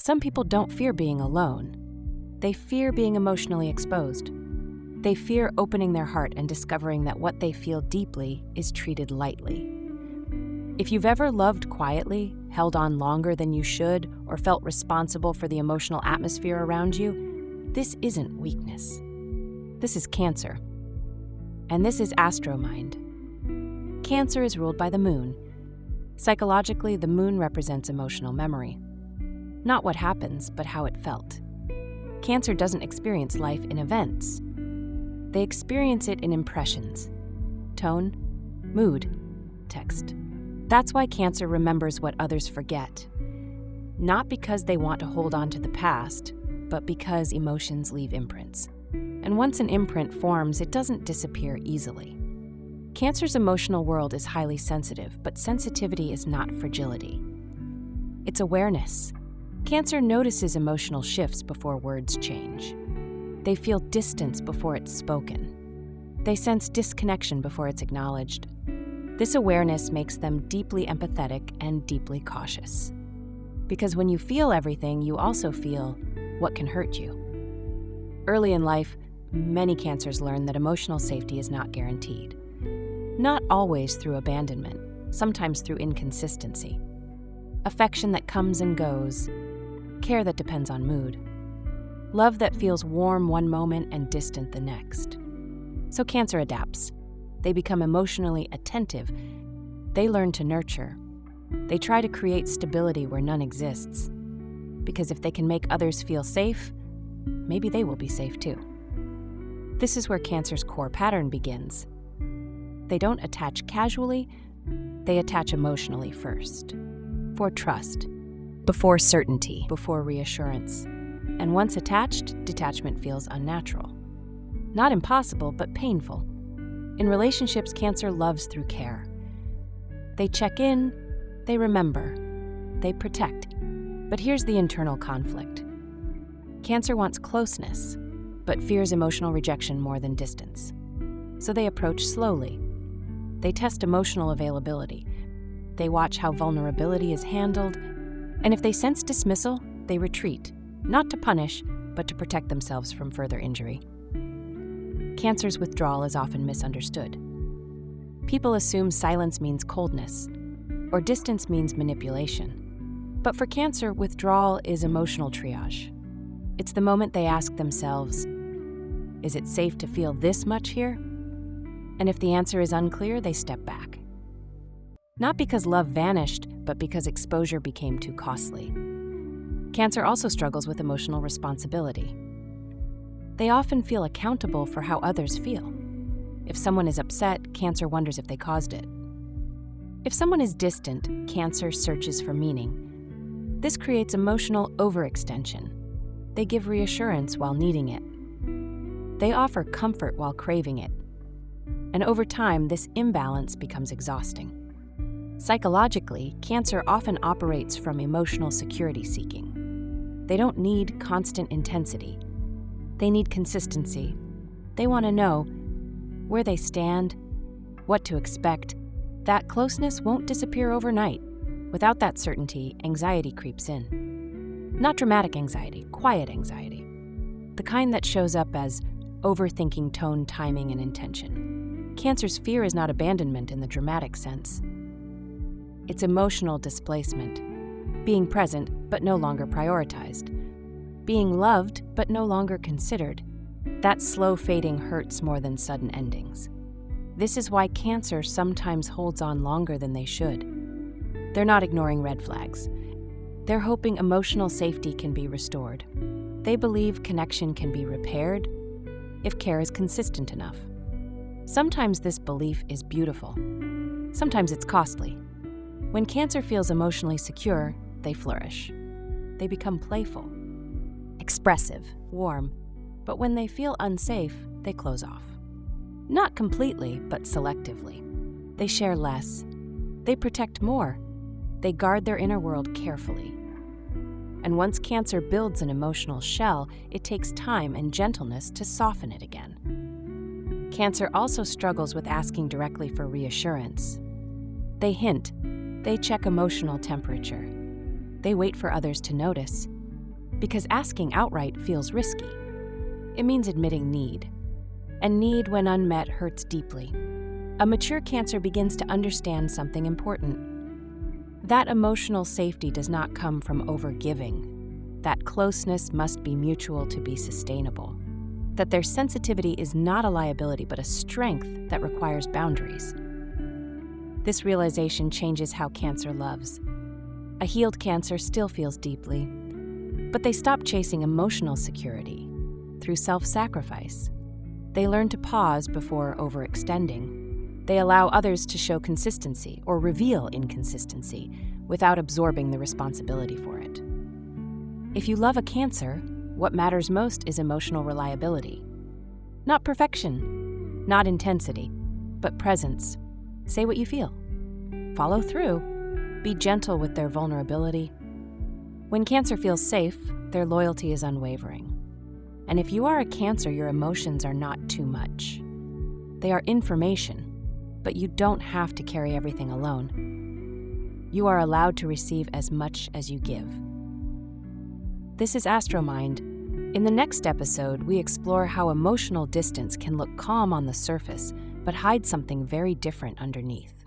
Some people don't fear being alone. They fear being emotionally exposed. They fear opening their heart and discovering that what they feel deeply is treated lightly. If you've ever loved quietly, held on longer than you should, or felt responsible for the emotional atmosphere around you, this isn't weakness. This is Cancer. And this is AstroMind. Cancer is ruled by the moon. Psychologically, the moon represents emotional memory. Not what happens, but how it felt. Cancer doesn't experience life in events. They experience it in impressions, tone, mood, text. That's why Cancer remembers what others forget. Not because they want to hold on to the past, but because emotions leave imprints. And once an imprint forms, it doesn't disappear easily. Cancer's emotional world is highly sensitive, but sensitivity is not fragility. It's awareness. Cancer notices emotional shifts before words change. They feel distance before it's spoken. They sense disconnection before it's acknowledged. This awareness makes them deeply empathetic and deeply cautious. Because when you feel everything, you also feel what can hurt you. Early in life, many Cancers learn that emotional safety is not guaranteed. Not always through abandonment, sometimes through inconsistency. Affection that comes and goes, care that depends on mood. Love that feels warm one moment and distant the next. So Cancer adapts. They become emotionally attentive. They learn to nurture. They try to create stability where none exists. Because if they can make others feel safe, maybe they will be safe too. This is where Cancer's core pattern begins. They don't attach casually, they attach emotionally first. For trust, before certainty, before reassurance. And once attached, detachment feels unnatural. Not impossible, but painful. In relationships, Cancer loves through care. They check in, they remember, they protect. But here's the internal conflict. Cancer wants closeness, but fears emotional rejection more than distance. So they approach slowly. They test emotional availability. They watch how vulnerability is handled, and if they sense dismissal, they retreat, not to punish, but to protect themselves from further injury. Cancer's withdrawal is often misunderstood. People assume silence means coldness, or distance means manipulation. But for Cancer, withdrawal is emotional triage. It's the moment they ask themselves, is it safe to feel this much here? And if the answer is unclear, they step back. Not because love vanished, but because exposure became too costly. Cancer also struggles with emotional responsibility. They often feel accountable for how others feel. If someone is upset, Cancer wonders if they caused it. If someone is distant, Cancer searches for meaning. This creates emotional overextension. They give reassurance while needing it. They offer comfort while craving it. And over time, this imbalance becomes exhausting. Psychologically, Cancer often operates from emotional security seeking. They don't need constant intensity. They need consistency. They want to know where they stand, what to expect. That closeness won't disappear overnight. Without that certainty, anxiety creeps in. Not dramatic anxiety, quiet anxiety. The kind that shows up as overthinking tone, timing, and intention. Cancer's fear is not abandonment in the dramatic sense. It's emotional displacement. Being present, but no longer prioritized. Being loved, but no longer considered. That slow fading hurts more than sudden endings. This is why Cancer sometimes holds on longer than they should. They're not ignoring red flags. They're hoping emotional safety can be restored. They believe connection can be repaired if care is consistent enough. Sometimes this belief is beautiful. Sometimes it's costly. When Cancer feels emotionally secure, they flourish. They become playful, expressive, warm, but when they feel unsafe, they close off. Not completely, but selectively. They share less. They protect more. They guard their inner world carefully. And once Cancer builds an emotional shell, it takes time and gentleness to soften it again. Cancer also struggles with asking directly for reassurance. They hint. They check emotional temperature. They wait for others to notice. because asking outright feels risky. It means admitting need. And need, when unmet, hurts deeply. A mature Cancer begins to understand something important. That emotional safety does not come from overgiving. That closeness must be mutual to be sustainable. That their sensitivity is not a liability but a strength that requires boundaries. This realization changes how Cancer loves. A healed Cancer still feels deeply, but they stop chasing emotional security through self-sacrifice. They learn to pause before overextending. They allow others to show consistency or reveal inconsistency without absorbing the responsibility for it. If you love a Cancer, what matters most is emotional reliability. Not perfection, not intensity, but presence. Say what you feel. Follow through. Be gentle with their vulnerability. When Cancer feels safe, their loyalty is unwavering. And if you are a Cancer, your emotions are not too much. They are information, but you don't have to carry everything alone. You are allowed to receive as much as you give. This is AstroMind. In the next episode, we explore how emotional distance can look calm on the surface, but hide something very different underneath.